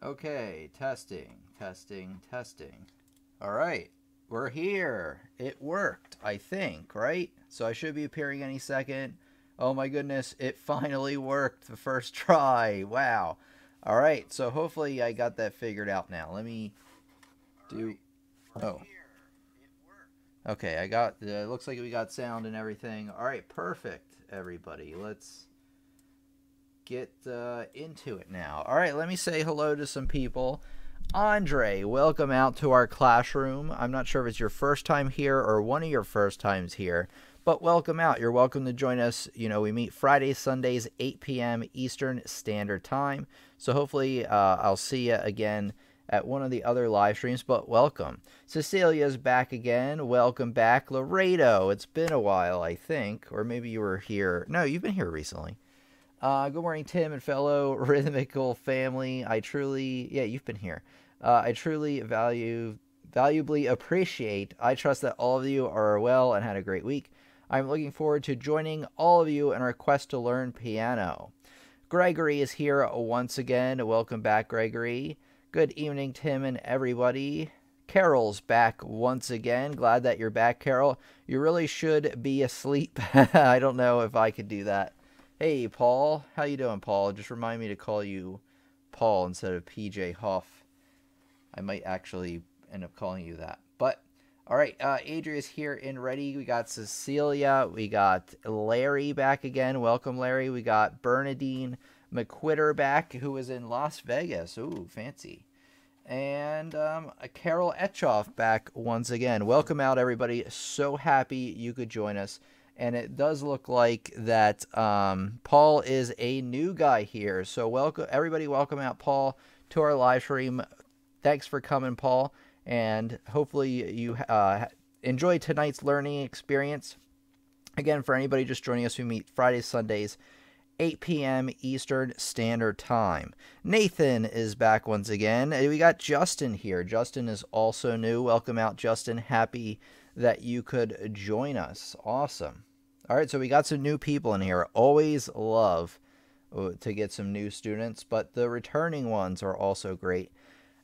Okay, testing, testing, testing. All right, we're here. It worked, I think, right? So I should be appearing any second. Oh my goodness, it finally worked the first try. Wow. All right, so hopefully I got that figured out now. Let me do... Oh. Okay, I got... It looks like we got sound and everything. All right, perfect, everybody. Let's get into it now. All right, let me say hello to some people. Andre, welcome out to our classroom. I'm not sure if it's your first time here or one of your first times here, but welcome out. You're welcome to join us. You know, we meet Fridays, Sundays, 8 p.m. Eastern Standard Time. So hopefully I'll see you again at one of the other live streams, but welcome. Cecilia's back again. Welcome back. Laredo, it's been a while, I think, or maybe you were here. No, you've been here recently. Good morning, Tim and fellow rhythmical family. Yeah, you've been here. I truly valuably appreciate. I trust that all of you are well and had a great week. I'm looking forward to joining all of you in our quest to learn piano. Gregory is here once again. Welcome back, Gregory. Good evening, Tim and everybody. Carol's back once again. Glad that you're back, Carol. You really should be asleep. I don't know if I could do that. Hey, Paul. How you doing, Paul? Just remind me to call you Paul instead of PJ Huff. I might actually end up calling you that. But, all right, Adria's here and ready. We got Cecilia. We got Larry back again. Welcome, Larry. We got Bernadine McQuitter back, who is in Las Vegas. Ooh, fancy. And Carol Etchoff back once again. Welcome out, everybody. So happy you could join us. And it does look like that Paul is a new guy here. So welcome, everybody. Welcome out, Paul, to our live stream. Thanks for coming, Paul. And hopefully you enjoy tonight's learning experience. Again, for anybody just joining us, we meet Fridays, Sundays, 8 p.m. Eastern Standard Time. Nathan is back once again. We got Justin here. Justin is also new. Welcome out, Justin. Happy that you could join us. Awesome. All right, so we got some new people in here. Always love to get some new students, but the returning ones are also great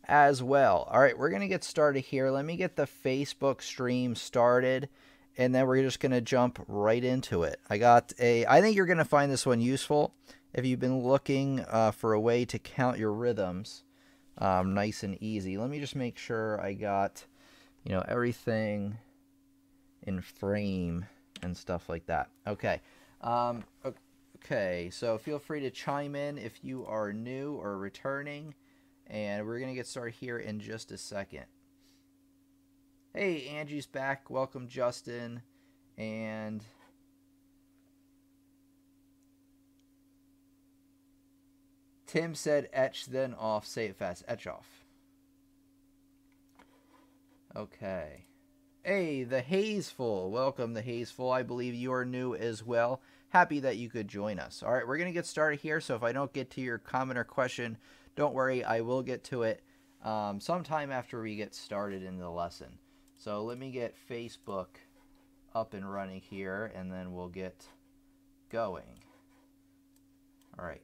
as well. All right, we're going to get started here. Let me get the Facebook stream started, and then we're just going to jump right into it. I think you're going to find this one useful if you've been looking for a way to count your rhythms nice and easy. Let me just make sure I got, everything in frame and stuff like that. Okay. Okay, so feel free to chime in if you are new or returning, and we're going to get started here in just a second. Hey, Angie's back. Welcome, Justin. And Tim said etch, then off. Say it fast. Etch off. Okay. Hey, the Hazeful. Welcome, the Hazeful. I believe you are new as well. Happy that you could join us. All right, we're going to get started here. So if I don't get to your comment or question, don't worry. I will get to it sometime after we get started in the lesson. So let me get Facebook up and running here, and then we'll get going. All right.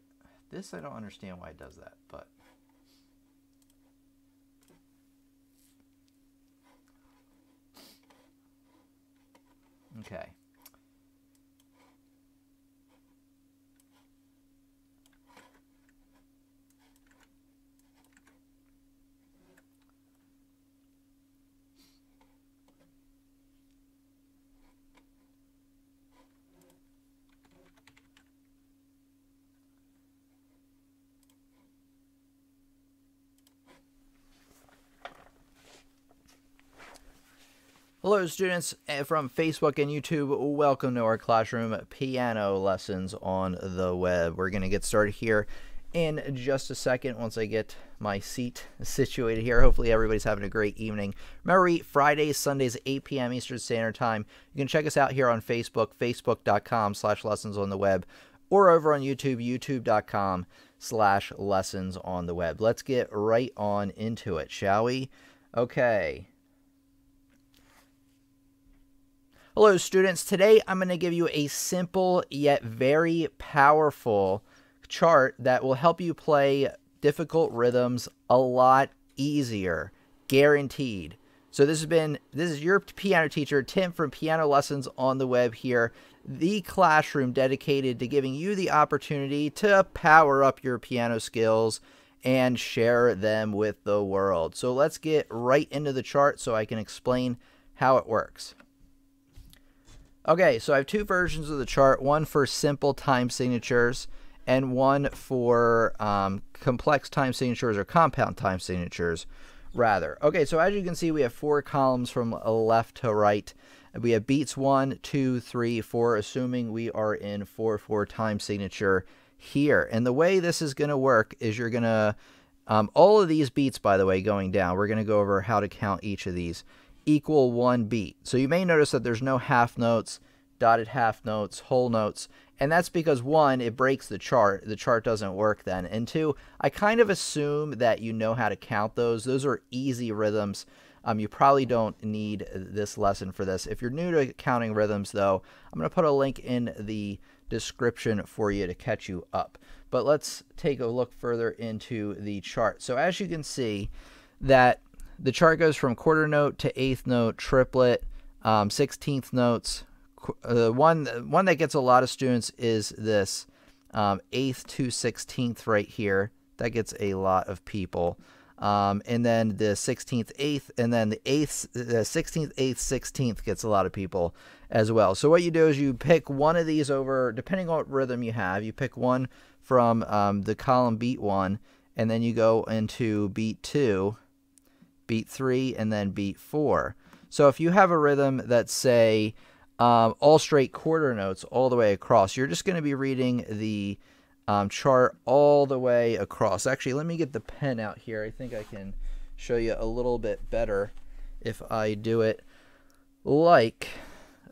This, I don't understand why it does that, but... Okay. Hello, students from Facebook and YouTube. Welcome to our classroom piano lessons on the web. We're going to get started here in just a second once I get my seat situated here. Hopefully everybody's having a great evening. Remember, we eat Fridays, Sundays, 8 p.m. Eastern Standard Time. You can check us out here on Facebook, facebook.com/lessonsontheweb, or over on YouTube, youtube.com/lessonsontheweb. Let's get right on into it, shall we? Okay. Hello, students. Today I'm going to give you a simple yet very powerful chart that will help you play difficult rhythms a lot easier, guaranteed. So this is your piano teacher, Tim, from Piano Lessons on the Web here, the classroom dedicated to giving you the opportunity to power up your piano skills and share them with the world. So let's get right into the chart so I can explain how it works. Okay, so I have two versions of the chart, one for simple time signatures and one for complex time signatures, or compound time signatures, rather. Okay, so as you can see, we have 4 columns from left to right. We have beats 1, 2, 3, 4, assuming we are in 4/4 time signature here. And the way this is going to work is you're going to, all of these beats, by the way, going down, we're going to go over how to count each of these, equal 1 beat. So you may notice that there's no half notes, dotted half notes, whole notes. And that's because, 1, it breaks the chart. The chart doesn't work then. And 2, I kind of assume that you know how to count those. Those are easy rhythms. You probably don't need this lesson for this. If you're new to counting rhythms, though, I'm going to put a link in the description for you to catch you up. But let's take a look further into the chart. So as you can see, that the chart goes from quarter note to eighth note, triplet, 16th notes. One that gets a lot of students is this 8th to 16th right here. That gets a lot of people. And then the 16th, 8th, and then the 16th, 8th, 16th gets a lot of people as well. So what you do is you pick one of these over, depending on what rhythm you have, you pick one from the column beat 1, and then you go into beat 2, beat 3, and then beat 4. So if you have a rhythm that's, say, all straight quarter notes all the way across, you're just going to be reading the chart all the way across. Actually, let me get the pen out here. I think I can show you a little bit better if I do it like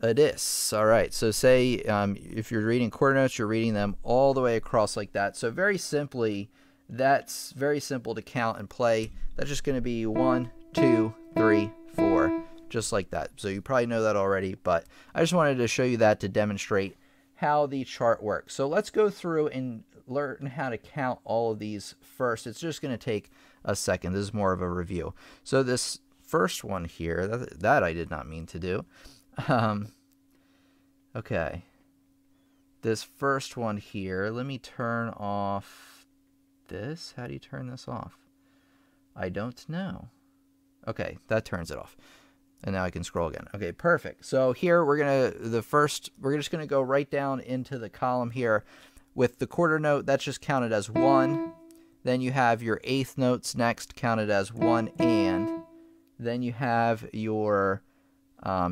this. All right, so say if you're reading quarter notes, you're reading them all the way across like that. So very simply, that's very simple to count and play. That's just going to be 1, 2, 3, 4, just like that. So you probably know that already, but I just wanted to show you that to demonstrate how the chart works. So let's go through and learn how to count all of these first. It's just going to take a second. This is more of a review. So this first one here, that I did not mean to do. Okay. This first one here, let me turn off this. How do you turn this off? I don't know. Okay, that turns it off. And now I can scroll again. Okay, perfect. So here we're just gonna go right down into the column here with the quarter note. That's just counted as 1. Then you have your eighth notes next, counted as 1 and. Then you have your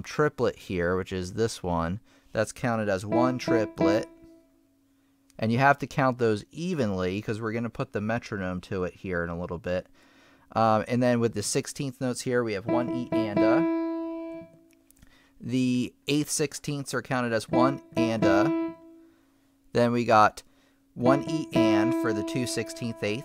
triplet here, which is this one. That's counted as 1 triplet. And you have to count those evenly because we're gonna put the metronome to it here in a little bit. And then with the 16th notes here, we have 1 E and a. The 8th 16ths are counted as 1 and a. Then we got 1 E and for the 2 16th 8th.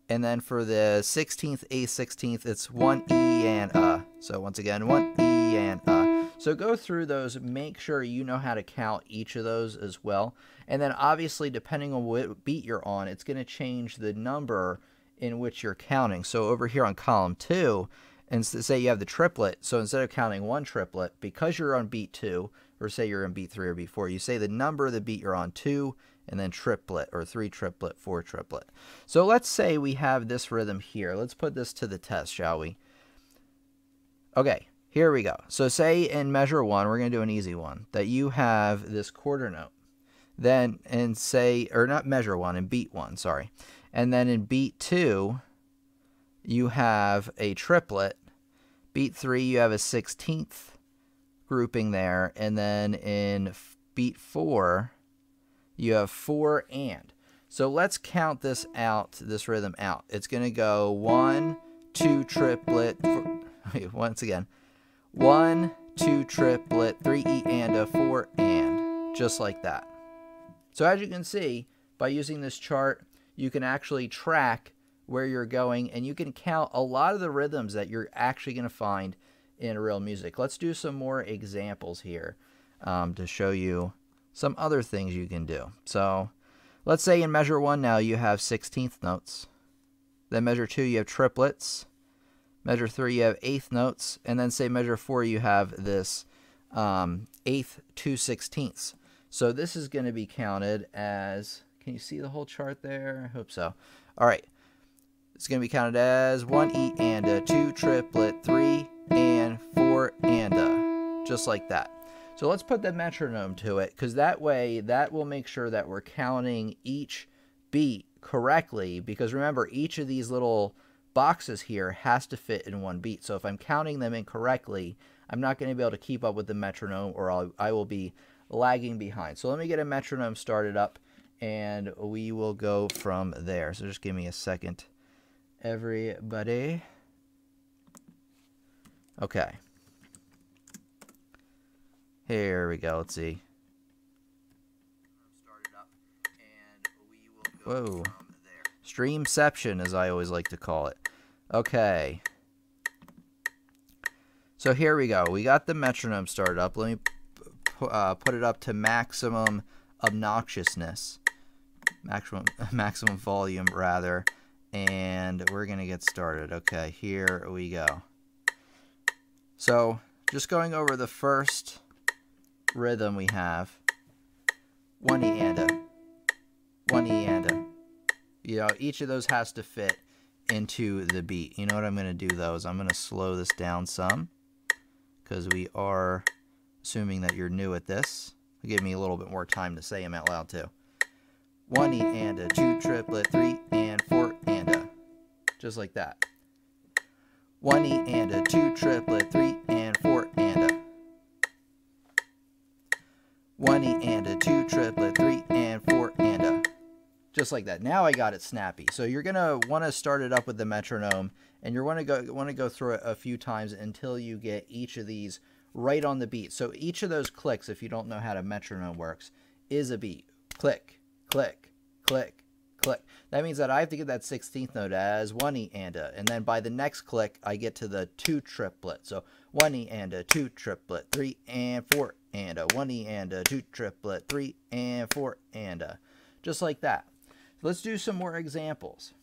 And then for the 16th 8th 16th, it's 1 E and a. So once again, 1 E and a. So go through those, make sure you know how to count each of those as well. And then obviously, depending on what beat you're on, it's going to change the number in which you're counting. So over here on column 2, and say you have the triplet, so instead of counting 1 triplet, because you're on beat 2, or say you're in beat 3 or beat 4, you say the number of the beat you're on, 2, and then triplet, or 3 triplet, 4 triplet. So let's say we have this rhythm here. Let's put this to the test, shall we? Okay, here we go. So say in measure 1, we're going to do an easy one, that you have this quarter note. Then, and say, or not measure 1, in beat 1, sorry. And then in beat 2, you have a triplet. Beat 3, you have a 16th grouping there. And then in beat 4, you have 4 and. So let's count this out, this rhythm out. It's going to go 1, 2 triplet. Once again, 1, 2 triplet, 3 E and a, 4 and. Just like that. So as you can see, by using this chart, you can actually track where you're going, and you can count a lot of the rhythms that you're actually going to find in real music. Let's do some more examples here to show you some other things you can do. So let's say in measure 1 now you have 16th notes. Then measure 2, you have triplets. Measure 3, you have eighth notes. And then say measure 4, you have this eighth 2/16. So this is going to be counted as, can you see the whole chart there? I hope so. All right. It's going to be counted as 1 E and a 2 triplet, 3 and 4 and a. Just like that. So let's put the metronome to it, because that way that will make sure that we're counting each beat correctly, because remember, each of these little boxes here has to fit in one beat. So if I'm counting them incorrectly, I'm not going to be able to keep up with the metronome, or I will be lagging behind. So let me get a metronome started up, and we will go from there. So just give me a second, everybody. Okay. Here we go. Let's see. Whoa. Streamception, as I always like to call it. Okay. So here we go. We got the metronome started up. Let me put it up to maximum obnoxiousness. Maximum volume, rather. And we're going to get started. Okay, here we go. So, just going over the first rhythm we have. 1 E and a. 1 E and a. You know, each of those has to fit into the beat. You know what I'm going to do, though, is I'm going to slow this down some, because we are assuming that you're new at this. It'll give me a little bit more time to say them out loud, too. 1 E and a, 2 triplet, 3 and 4 and a. Just like that. 1 E and a, 2 triplet, 3 and 4 and a. 1 E and a, 2 triplet, 3 and 4 and a. Just like that. Now I got it snappy. So you're gonna want to start it up with the metronome, and you're want to go through it a few times until you get each of these right on the beat. So each of those clicks, if you don't know how the metronome works, is a beat. Click, click, click, click. That means that I have to get that 16th note as 1 E and a, and then by the next click I get to the 2 triplet. So 1 E and a, 2 triplet, 3 and 4 and a. 1 E and a, 2 triplet, 3 and 4 and a. Just like that. So let's do some more examples.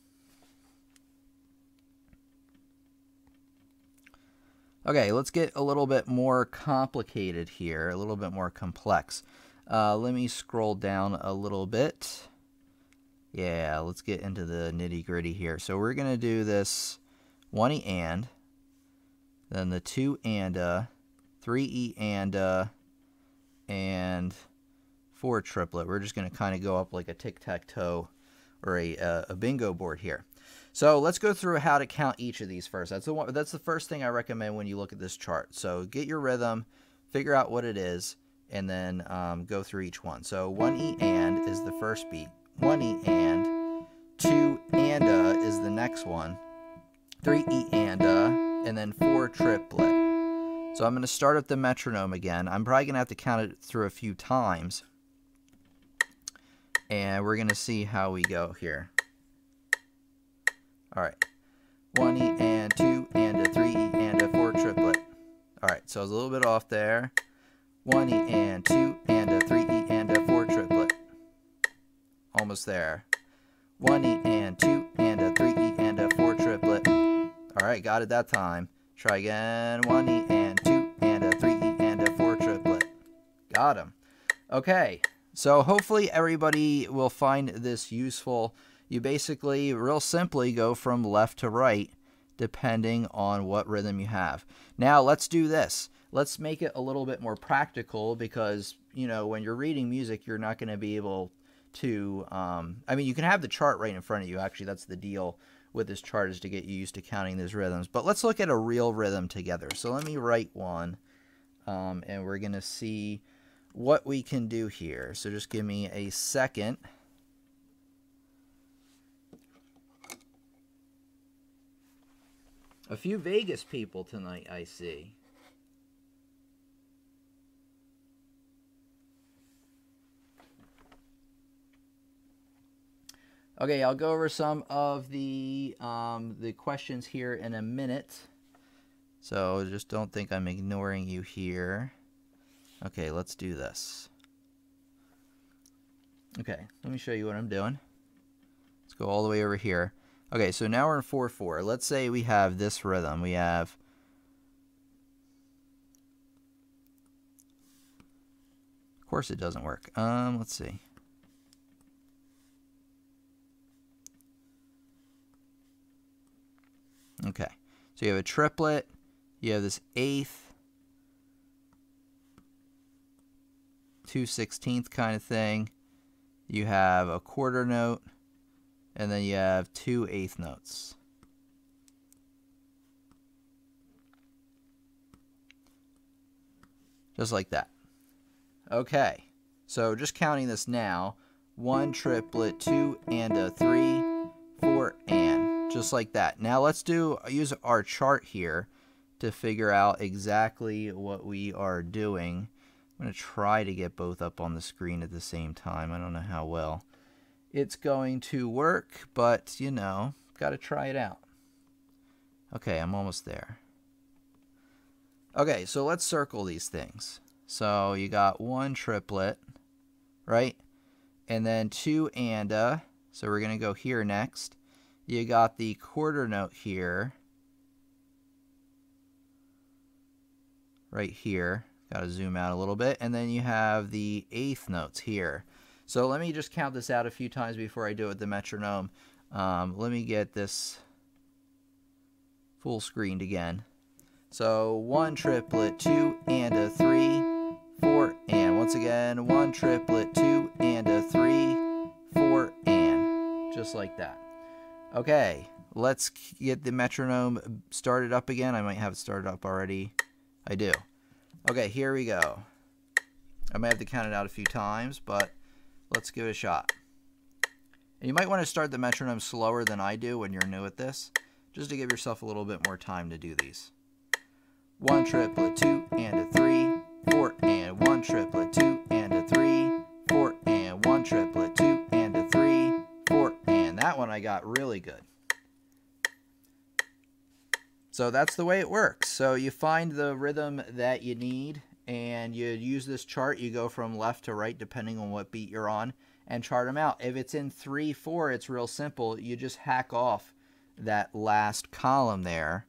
Okay, let's get a little bit more complicated here, a little bit more complex. Let me scroll down a little bit. Yeah, let's get into the nitty-gritty here. So we're going to do this 1 E and, then the 2 and a, 3 E and a, and 4 triplet. We're just going to kind of go up like a tic-tac-toe or a bingo board here. So let's go through how to count each of these first. That's the first thing I recommend when you look at this chart. So get your rhythm, figure out what it is, and then go through each one. So 1 E and is the first beat. 1 E and, 2 and a is the next one. 3 E and a, and then 4 triplet. So I'm going to start up the metronome again. I'm probably going to have to count it through a few times. And we're going to see how we go here. All right. 1 E and 2 and a 3 E and a 4 triplet. All right, so I was a little bit off there. 1 E and 2 and a 3 E and a 4 triplet. Almost there. 1 E and 2 and a 3 E and a 4 triplet. All right, got it that time. Try again. 1 E and 2 and a 3 E and a 4 triplet. Got him. Okay, so hopefully everybody will find this useful. You basically, real simply, go from left to right depending on what rhythm you have. Now let's do this. Let's make it a little bit more practical, because, you know, when you're reading music, you're not going to be able to, I mean, you can have the chart right in front of you. Actually, that's the deal with this chart, is to get you used to counting these rhythms. But let's look at a real rhythm together. So let me write one, and we're going to see what we can do here. So just give me a second. A few Vegas people tonight, I see. Okay, I'll go over some of the questions here in a minute. So just don't think I'm ignoring you here. Okay, let's do this. Okay, let me show you what I'm doing. Let's go all the way over here. Okay, so now we're in 4/4. Let's say we have this rhythm. We have of course it doesn't work. Let's see. Okay, so you have a triplet, you have this eighth, 2/16 kind of thing, you have a quarter note, and then you have 2 eighth notes. Just like that. Okay, so just counting this now, 1 triplet, 2 and a 3, 4 and, just like that. Now let's use our chart here to figure out exactly what we are doing. I'm going to try to get both up on the screen at the same time. I don't know how well it's going to work, but you know, got to try it out. Okay, I'm almost there. Okay, so let's circle these things. So you got 1 triplet, right? And then 2 and a. So we're going to go here next. You got the quarter note here. Right here. Got to zoom out a little bit. And then you have the eighth notes here. So let me just count this out a few times before I do it with the metronome. Let me get this full screened again. So 1 triplet, 2 and a 3, 4 and. Once again, 1 triplet, 2 and a 3, 4 and. Just like that. Okay, let's get the metronome started up again. I might have it started up already. I do. Okay, here we go. I might have to count it out a few times, but let's give it a shot. And you might want to start the metronome slower than I do when you're new at this, just to give yourself a little bit more time to do these. 1 triplet, 2 and a 3, 4 and. 1 triplet, 2 and a 3, 4 and. 1 triplet, 2 and a 3, 4 and. That one I got really good. So that's the way it works. So you find the rhythm that you need and you use this chart. You go from left to right depending on what beat you're on and chart them out. If it's in 3/4, it's real simple. You just hack off that last column there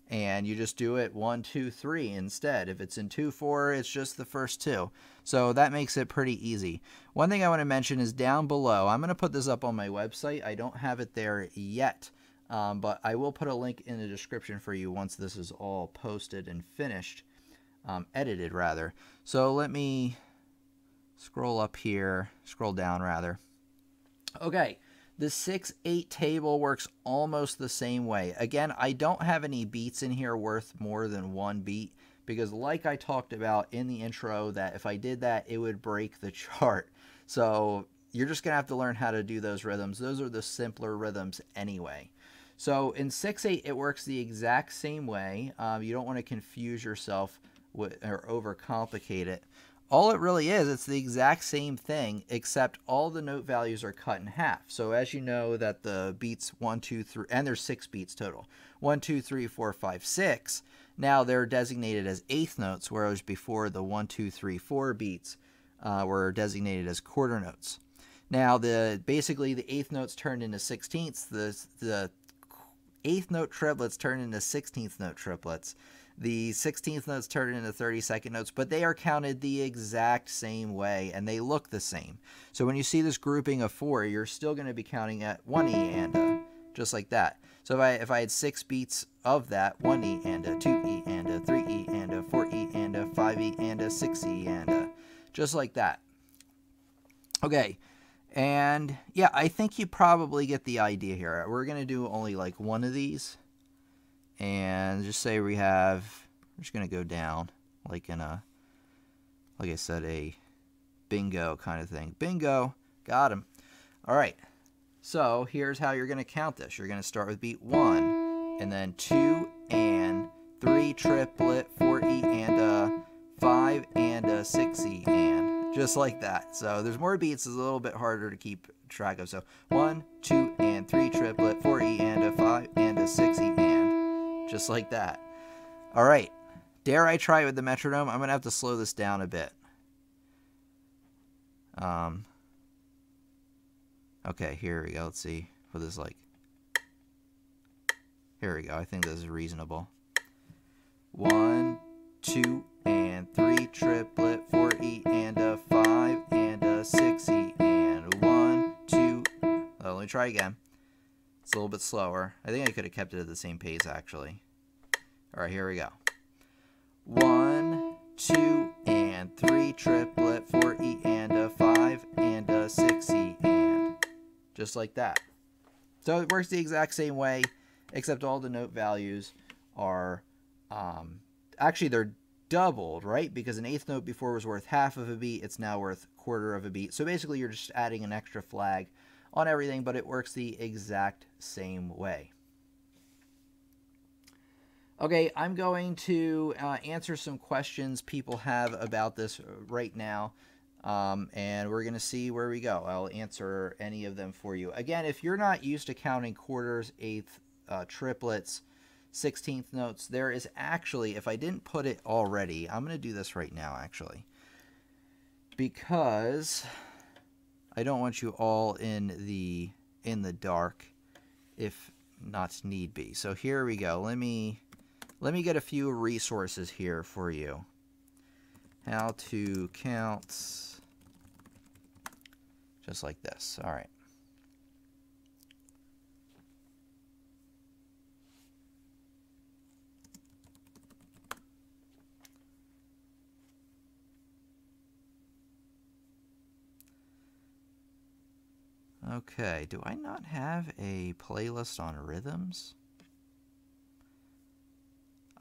and you just do it 1, 2, 3 instead. If it's in 2/4, it's just the first 2. So that makes it pretty easy. One thing I want to mention is down below, I'm going to put this up on my website. I don't have it there yet. But I will put a link in the description for you once this is all posted and finished, edited rather. So let me scroll up here, scroll down rather. Okay, the 6/8 table works almost the same way. Again, I don't have any beats in here worth more than 1 beat because like I talked about in the intro that if I did that, it would break the chart. So you're just going to have to learn how to do those rhythms. Those are the simpler rhythms anyway. So in 6/8, it works the exact same way. You don't want to confuse yourself or overcomplicate it. All it really is, it's the exact same thing, except all the note values are cut in half. So as you know that the beats 1, 2, 3, and there's 6 beats total. 1, 2, 3, 4, 5, 6. Now they're designated as eighth notes, whereas before the 1, 2, 3, 4 beats were designated as quarter notes. Now basically the eighth notes turned into 16ths. The eighth note triplets turn into 16th note triplets. The 16th notes turn into 32nd notes, but they are counted the exact same way and they look the same. So when you see this grouping of 4, you're still going to be counting at 1 E and a, just like that. So if I had 6 beats of that, 1 E and a, 2 E and a, 3 E and a, 4 E and a, 5 E and a, 6 E and a, just like that. Okay. And yeah, I think you probably get the idea here. We're going to do only like 1 of these. And just say we're just going to go down like in a, like I said, a bingo kind of thing. Bingo. Got him. All right. So here's how you're going to count this. You're going to start with beat 1 and then 2 and 3 triplet, 4 E and a, 5 and a, 6 E and. Just like that. So there's more beats. It's a little bit harder to keep track of. So 1, 2, and 3 triplet, 4 E and a, 5 and a, 6 E and. Just like that. All right. Dare I try it with the metronome? I'm going to have to slow this down a bit. Okay, here we go. Let's see what this is like. Here we go. I think this is reasonable. 1, 2, and 3 triplet, 4 E and a 5 and a 6 E and 1, 2. Let me try again. It's a little bit slower. I think I could have kept it at the same pace actually. All right, here we go. 1, 2, and 3 triplet, 4 E and a 5 and a 6 E and. Just like that. So it works the exact same way, except all the note values are, actually they're doubled, right? Because an eighth note before was worth half of a beat, it's now worth quarter of a beat. So basically you're just adding an extra flag on everything, but it works the exact same way. Okay, I'm going to answer some questions people have about this right now, and we're going to see where we go. I'll answer any of them for you. Again, if you're not used to counting quarters, eighth, triplets, 16th notes, there is actually, if I didn't put it already, I'm going to do this right now actually, because I don't want you all in the dark if not need be. So here we go. Let me get a few resources here for you. How to count just like this. All right. Okay, do I not have a playlist on rhythms?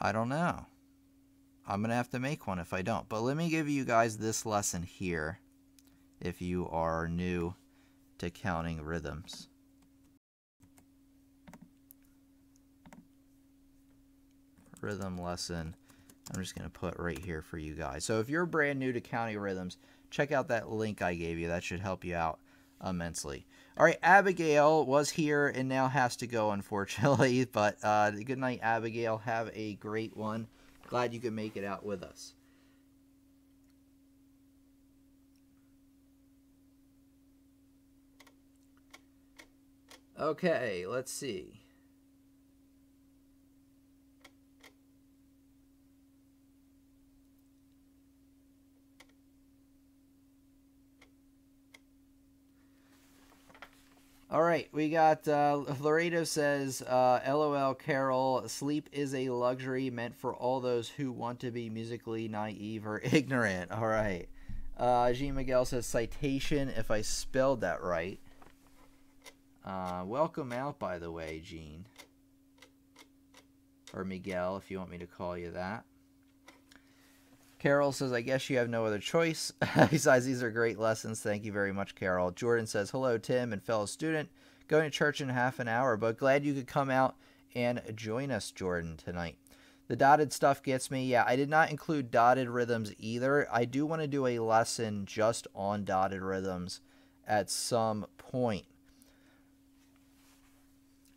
I don't know. I'm going to have to make one if I don't. But let me give you guys this lesson here if you are new to counting rhythms. Rhythm lesson. I'm just going to put right here for you guys. So if you're brand new to counting rhythms, check out that link I gave you. That should help you out immensely. All right, Abigail was here and now has to go, unfortunately. But good night, Abigail. Have a great one. Glad you could make it out with us. Okay, let's see. All right, we got Laredo says, LOL, Carol, sleep is a luxury meant for all those who want to be musically naive or ignorant. All right. Jean Miguel says, citation, if I spelled that right. Welcome out, by the way, Jean. Or Miguel, if you want me to call you that. Carol says, I guess you have no other choice. Besides, these are great lessons. Thank you very much, Carol. Jordan says, hello, Tim and fellow student. Going to church in half an hour, but glad you could come out and join us, Jordan, tonight. The dotted stuff gets me. Yeah, I did not include dotted rhythms either. I do want to do a lesson just on dotted rhythms at some point.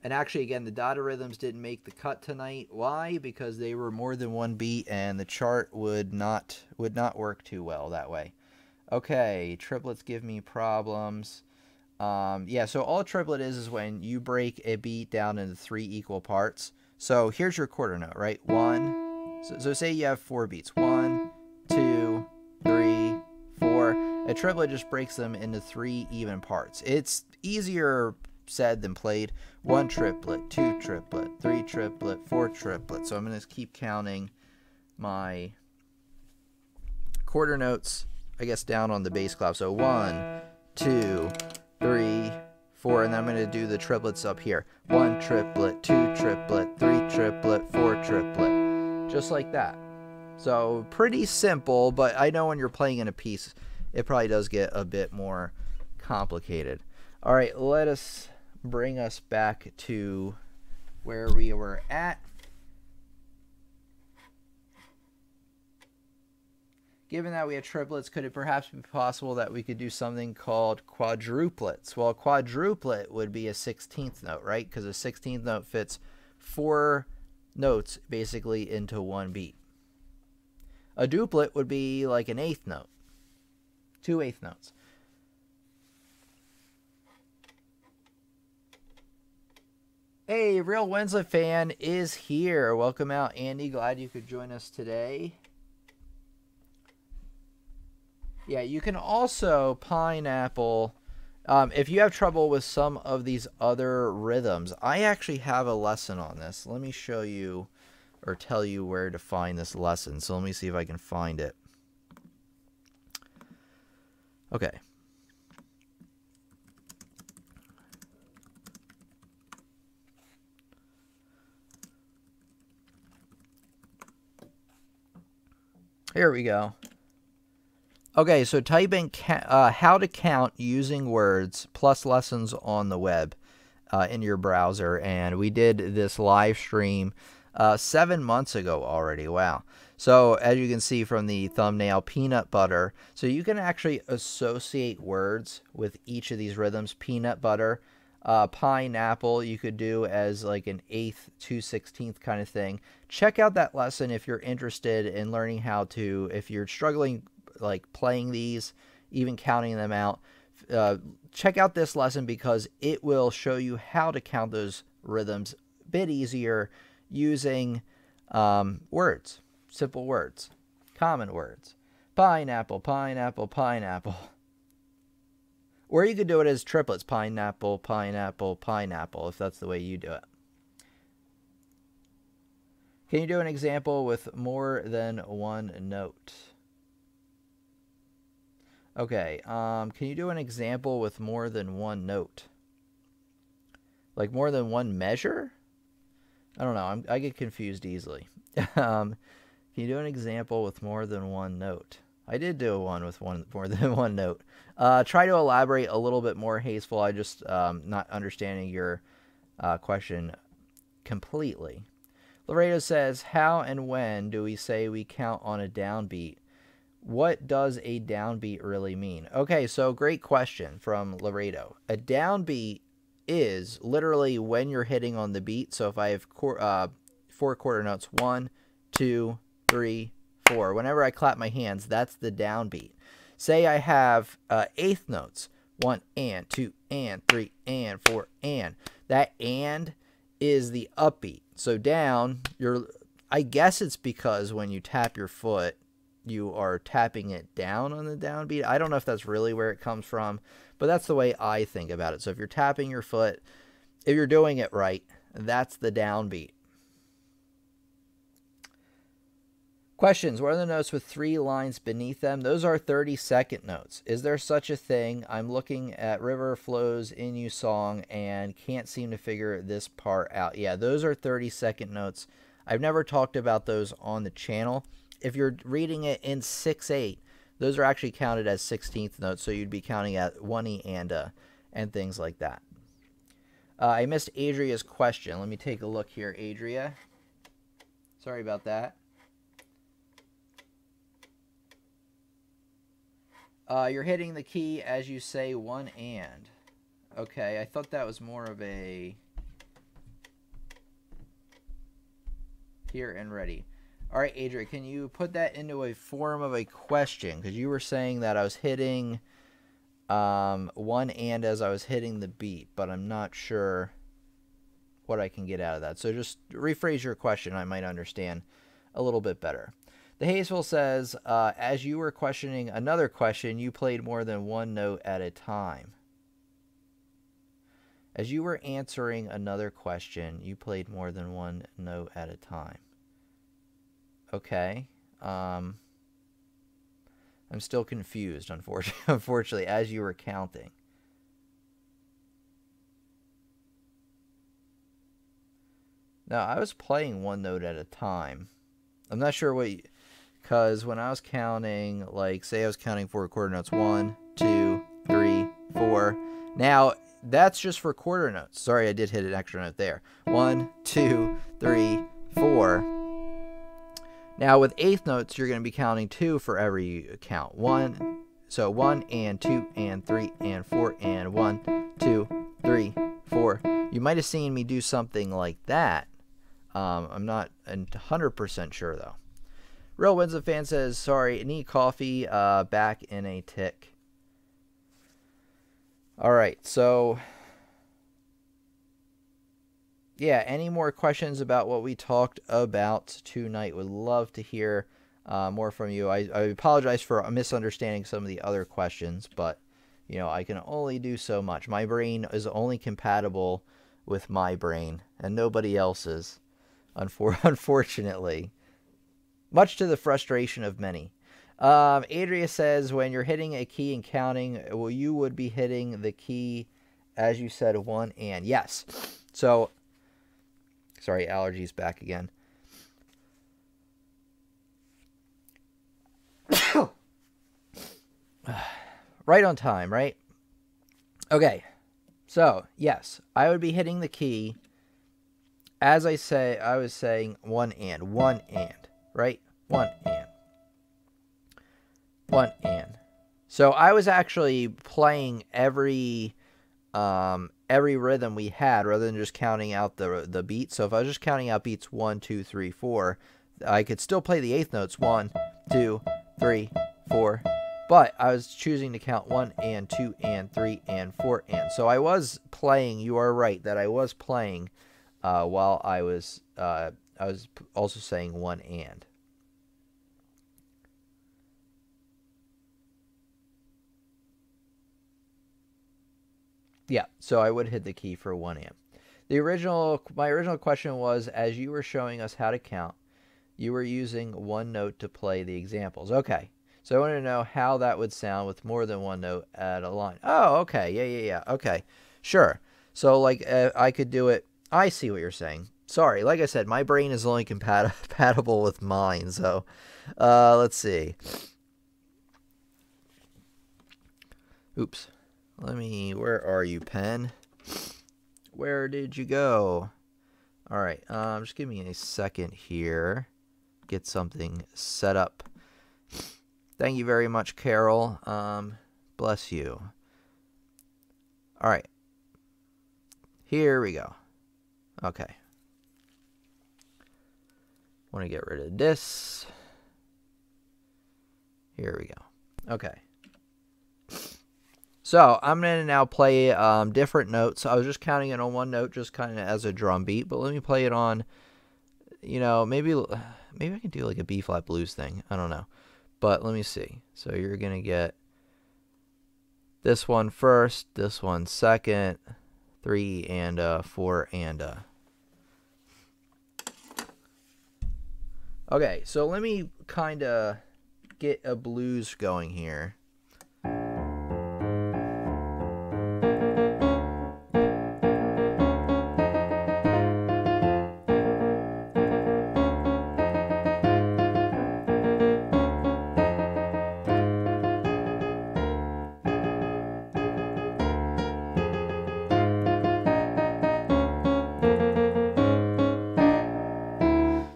And actually, again, the dotted rhythms didn't make the cut tonight. Why? Because they were more than one beat, and the chart would not work too well that way. Okay, triplets give me problems. Yeah, so all a triplet is when you break a beat down into 3 equal parts. So here's your quarter note, right? 1. So say you have 4 beats. 1, 2, 3, 4. A triplet just breaks them into 3 even parts. It's easier said than played. 1 triplet, 2 triplet, 3 triplet, 4 triplet. So I'm going to keep counting my quarter notes, I guess, down on the bass clef. So 1, 2, 3, 4, and then I'm going to do the triplets up here. 1 triplet, 2 triplet, 3 triplet, 4 triplet. Just like that. So pretty simple, but I know when you're playing in a piece, it probably does get a bit more complicated. All right, let us bring us back to where we were at. Given that we had triplets, could it perhaps be possible that we could do something called quadruplets? Well, a quadruplet would be a 16th note, right? Because a 16th note fits 4 notes basically into 1 beat. A duplet would be like an 8th note, 2 8th notes. Hey, Real Winslet fan is here. Welcome out, Andy. Glad you could join us today. Yeah, you can also pineapple. If you have trouble with some of these other rhythms, I actually have a lesson on this. Let me show you or tell you where to find this lesson. So let me see if I can find it. Okay. Here we go. Okay, so type in how to count using words plus lessons on the web in your browser. And we did this live stream 7 months ago already. Wow. So as you can see from the thumbnail, peanut butter. So you can actually associate words with each of these rhythms. Peanut butter, pineapple, you could do as like an 1/8, 2/16 kind of thing. Check out that lesson if you're interested in learning how to, if you're struggling like playing these, even counting them out. Check out this lesson because it will show you how to count those rhythms a bit easier using words, simple words, common words. Pineapple, pineapple, pineapple. Or you could do it as triplets, pineapple, pineapple, pineapple, if that's the way you do it. Can you do an example with more than one note? Okay, can you do an example with more than one note? Like more than one measure? I don't know. I get confused easily. Can you do an example with more than one note? I did do one with more than one note. Try to elaborate a little bit more, Hasteful. I just not understanding your question completely. Laredo says, how and when do we say we count on a downbeat? What does a downbeat really mean? Okay, so great question from Laredo. A downbeat is literally when you're hitting on the beat. So if I have 4 quarter notes, 1, 2, 3, 4. Whenever I clap my hands, that's the downbeat. Say I have 1/8 notes, 1 and 2 and 3 and 4 and. That and is the upbeat. So down, I guess it's because when you tap your foot, you are tapping it down on the downbeat. I don't know if that's really where it comes from, but that's the way I think about it. So if you're tapping your foot, if you're doing it right, that's the downbeat. Questions. What are the notes with 3 lines beneath them? Those are 30-second notes. Is there such a thing? I'm looking at River Flows In You song and can't seem to figure this part out. Yeah, those are 30-second notes. I've never talked about those on the channel. If you're reading it in 6/8, those are actually counted as 16th notes, so you'd be counting at 1E and things like that. I missed Adria's question. Let me take a look here, Adria. Sorry about that. You're hitting the key as you say 1 and. Okay, I thought that was more of a here and ready. All right, Adria, can you put that into a form of a question? Because you were saying that I was hitting 1 and as I was hitting the beat, but I'm not sure what I can get out of that. So just rephrase your question. I might understand a little bit better. The Hazeville says, as you were questioning another question, you played more than one note at a time. As you were answering another question, you played more than one note at a time. Okay. I'm still confused, unfortunately, as you were counting. No, I was playing one note at a time. I'm not sure what... Because when I was counting, like, say I was counting 4 quarter notes. 1, 2, 3, 4. Now, that's just for quarter notes. Sorry, I did hit an extra note there. 1, 2, 3, 4. Now, with 1/8 notes, you're going to be counting 2 for every count. 1, so 1 and 2 and 3 and 4 and 1, 2, 3, 4. You might have seen me do something like that. I'm not 100% sure, though. Real Winslet fan says, sorry, need coffee, back in a tick. All right, so... yeah, any more questions about what we talked about tonight? Would love to hear more from you. I apologize for misunderstanding some of the other questions, but you know, I can only do so much. My brain is only compatible with my brain and nobody else's, unfortunately. Much to the frustration of many. Adria says, when you're hitting a key and counting, well, you would be hitting the key, as you said, 1 and. Yes. So, sorry, allergies back again. Right on time, right? Okay. So, yes, I would be hitting the key, as I was saying 1 and, right? 1 and. 1 and. So I was actually playing every rhythm we had rather than just counting out the beats. So if I was just counting out beats 1, 2, 3, 4, I could still play the eighth notes 1, 2, 3, 4. But I was choosing to count 1 and 2 and 3 and 4 and. So I was playing. You are right that I was playing while I was also saying 1 and. Yeah, so I would hit the key for 1 and. My original question was, as you were showing us how to count, you were using one note to play the examples. Okay, so I wanted to know how that would sound with more than one note at a line. Oh, okay, yeah. Okay, sure. So like I could do it. I see what you're saying. Sorry, like I said, my brain is only compatible with mine. So let's see. Oops. Where are you, pen? Where did you go? All right, just give me a second here. Get something set up. Thank you very much, Carol. Bless you. All right. Here we go. Okay. Want to get rid of this. Here we go. Okay. So I'm going to now play different notes. I was just counting it on one note just kind of as a drum beat, but let me play it on, you know, maybe I can do like a B-flat blues thing. I don't know. But let me see. So you're going to get this one first, this one second, 3 and 4 and Okay, so let me kind of get a blues going here.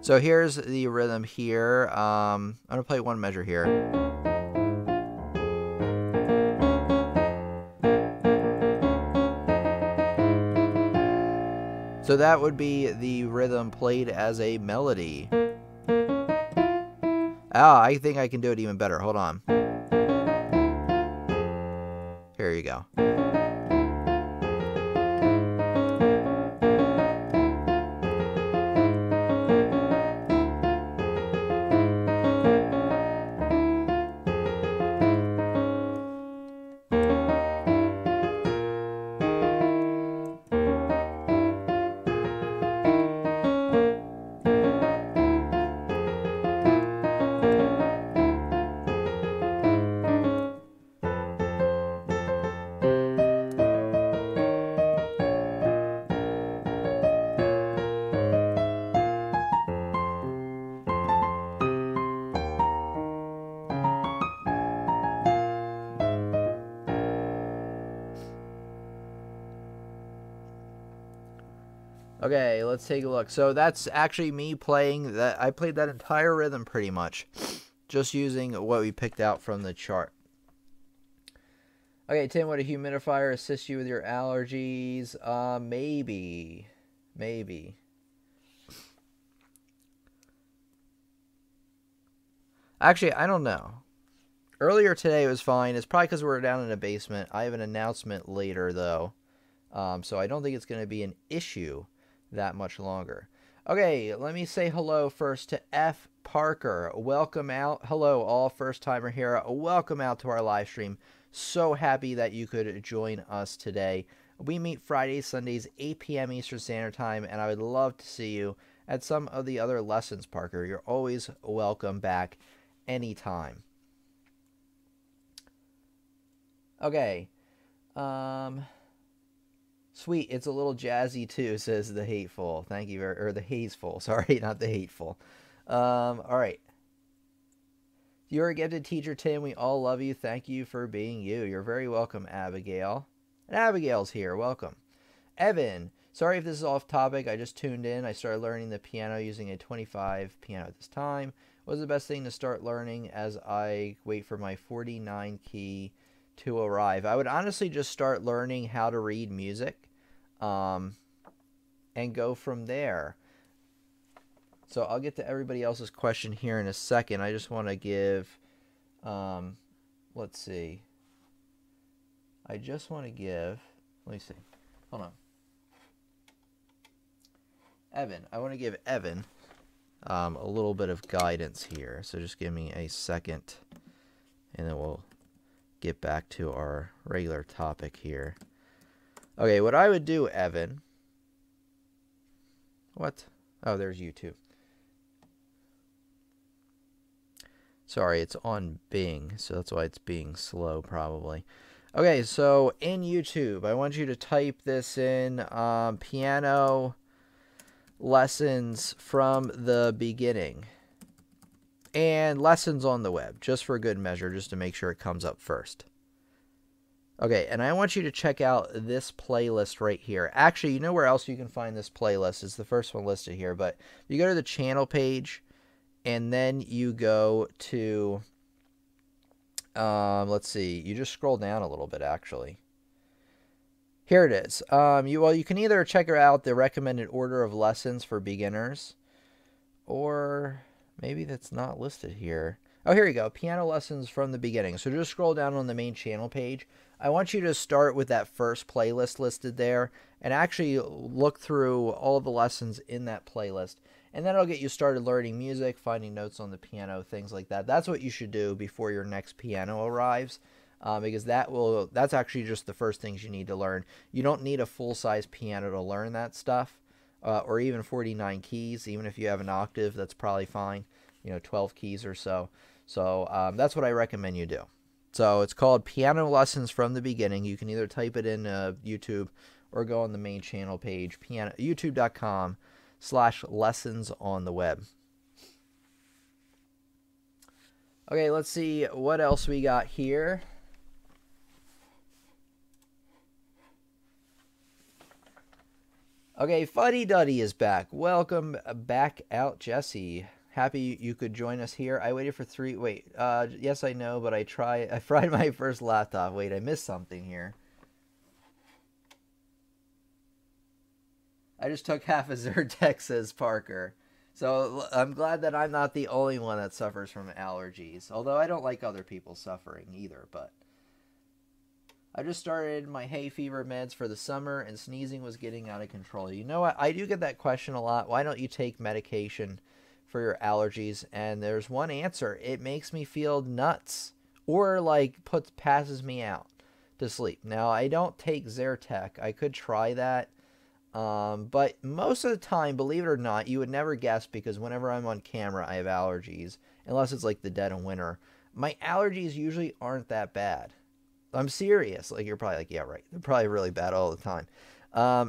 So here's the rhythm here. I'm going to play one measure here. So that would be the rhythm played as a melody. Ah, I think I can do it even better. Hold on. Here you go. Okay, let's take a look. So that's actually me playing that. I played that entire rhythm pretty much, just using what we picked out from the chart. Okay, Tim, would a humidifier assist you with your allergies? Maybe. Actually, I don't know. Earlier today it was fine. It's probably because we're down in the basement. I have an announcement later, though. So I don't think it's going to be an issue that much longer. Okay, let me say hello first to F. Parker. Welcome out. Hello, all first-timer here. Welcome out to our live stream. So happy that you could join us today. We meet Fridays, Sundays, 8 p.m. Eastern Standard Time, and I would love to see you at some of the other lessons, Parker. You're always welcome back anytime. Okay. Sweet, it's a little jazzy too, says the hateful. Thank you, or the hazeful. Sorry, not the hateful. All right. You're a gifted teacher, Tim. We all love you. Thank you for being you. You're very welcome, Abigail. And Abigail's here. Welcome. Evan, sorry if this is off topic. I just tuned in. I started learning the piano using a 25 piano at this time. What was the best thing to start learning as I wait for my 49 key to arrive? I would honestly just start learning how to read music and go from there. So I'll get to everybody else's question here in a second. I just want to give, let's see. I just want to give, let me see. Hold on. Evan, I want to give Evan a little bit of guidance here. So just give me a second and then we'll get back to our regular topic here. Okay, what I would do, Evan. What? Oh, there's YouTube. Sorry, it's on Bing, so that's why it's being slow probably. Okay, so in YouTube, I want you to type this in, piano lessons from the beginning. And lessons on the web, just for good measure, just to make sure it comes up first. Okay, and I want you to check out this playlist right here. Actually, you know where else you can find this playlist? It's the first one listed here, but you go to the channel page, and then you go to, let's see, you just scroll down a little bit, actually. Here it is. You can either check out the recommended order of lessons for beginners, or maybe that's not listed here. Oh, here you go. Piano lessons from the beginning. So just scroll down on the main channel page. I want you to start with that first playlist listed there and actually look through all the lessons in that playlist. And that'll get you started learning music, finding notes on the piano, things like that. That's what you should do before your next piano arrives, because that's actually just the first things you need to learn. You don't need a full-size piano to learn that stuff, or even 49 keys. Even if you have an octave, that's probably fine. 12 keys or so. So that's what I recommend you do. So it's called Piano Lessons from the Beginning. You can either type it in YouTube or go on the main channel page, youtube.com/lessons on the web. Okay, let's see what else we got here. Okay, Fuddy Duddy is back. Welcome back out, Jesse. Happy you could join us here. I waited for yes, I know, but I fried my first laptop. Wait, I missed something here. I just took half a Zyrtec, says Parker. So I'm glad that I'm not the only one that suffers from allergies. Although I don't like other people suffering either, but I just started my hay fever meds for the summer and sneezing was getting out of control. You know what? I do get that question a lot. Why don't you take medication for your allergies? And there's one answer. It makes me feel nuts, or like passes me out to sleep. Now, I don't take Zyrtec. I could try that, but most of the time, believe it or not, you would never guess, because whenever I'm on camera I have allergies, unless it's like the dead of winter. My allergies usually aren't that bad. I'm serious. Like, you're probably like, yeah, right, they're probably really bad all the time.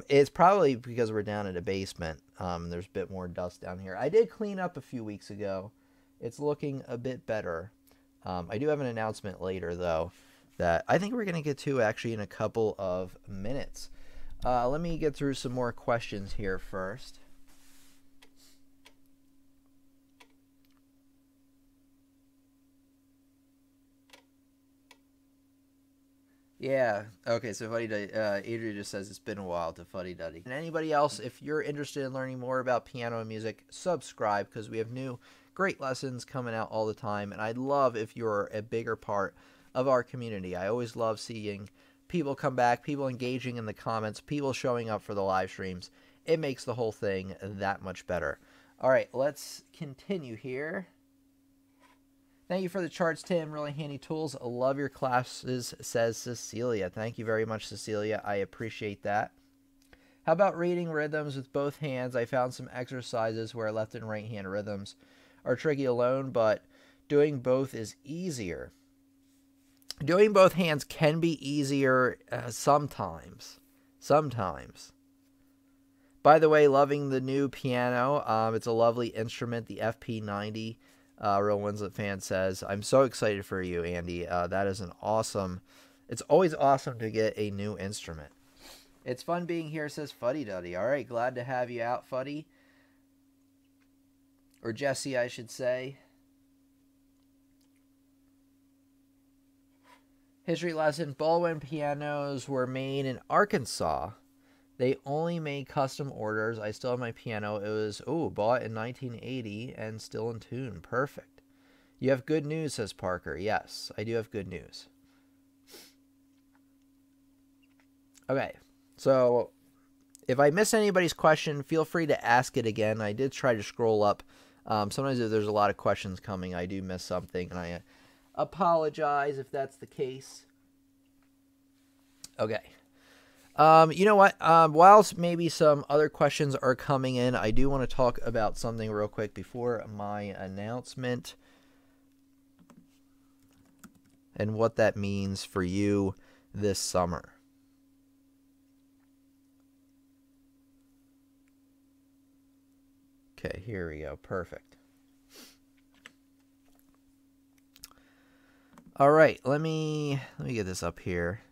It's probably because we're down in a basement. There's a bit more dust down here. I did clean up a few weeks ago. It's looking a bit better. I do have an announcement later, though, that I think we're going to get to actually in a couple of minutes. Let me get through some more questions here first. Yeah, okay, so Fuddy Duddy, Adria just says it's been a while to Fuddy Duddy. And anybody else, if you're interested in learning more about piano and music, subscribe, because we have new great lessons coming out all the time, and I'd love if you're a bigger part of our community. I always love seeing people come back, people engaging in the comments, people showing up for the live streams, it makes the whole thing that much better. All right, let's continue here. Thank you for the charts, Tim. Really handy tools. Love your classes, says Cecilia. Thank you very much, Cecilia. I appreciate that. How about reading rhythms with both hands? I found some exercises where left and right hand rhythms are tricky alone, but doing both is easier. Doing both hands can be easier sometimes. Sometimes. By the way, loving the new piano. It's a lovely instrument, the FP90. Real Winslet fan says, I'm so excited for you, Andy. That is an awesome... It's always awesome to get a new instrument. It's fun being here, says Fuddy Duddy. All right, glad to have you out, Fuddy. Or Jesse, I should say. History lesson. Baldwin pianos were made in Arkansas. They only made custom orders. I still have my piano. It was, bought in 1980 and still in tune. Perfect. You have good news, says Parker. Yes, I do have good news. Okay, so if I miss anybody's question, feel free to ask it again. I did try to scroll up. Sometimes if there's a lot of questions coming, I do miss something, and I apologize if that's the case. Okay. You know what? Whilst maybe some other questions are coming in, I do want to talk about something real quick before my announcement and what that means for you this summer. Okay, here we go. Perfect. All right, let me get this up here.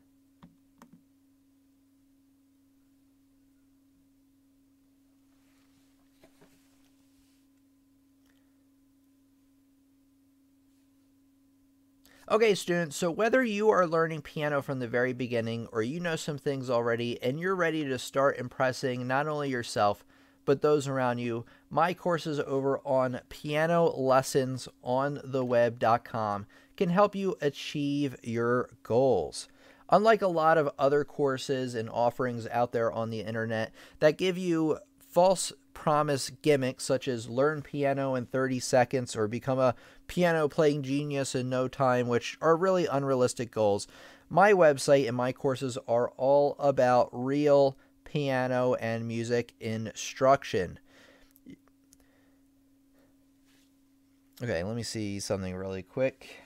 Okay, students, so whether you are learning piano from the very beginning or you know some things already and you're ready to start impressing not only yourself, but those around you, my courses over on pianolessonsontheweb.com can help you achieve your goals. Unlike a lot of other courses and offerings out there on the internet that give you false promise gimmicks such as learn piano in 30 seconds or become a piano playing genius in no time, which are really unrealistic goals, my website and my courses are all about real piano and music instruction. Okay, let me see something really quick.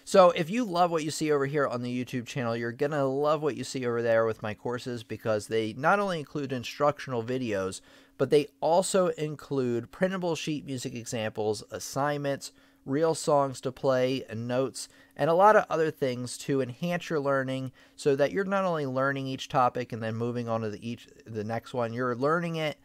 So if you love what you see over here on the YouTube channel, you're going to love what you see over there with my courses because they not only include instructional videos, but they also include printable sheet music examples, assignments, real songs to play, and notes, and a lot of other things to enhance your learning so that you're not only learning each topic and then moving on to the next one, you're learning it,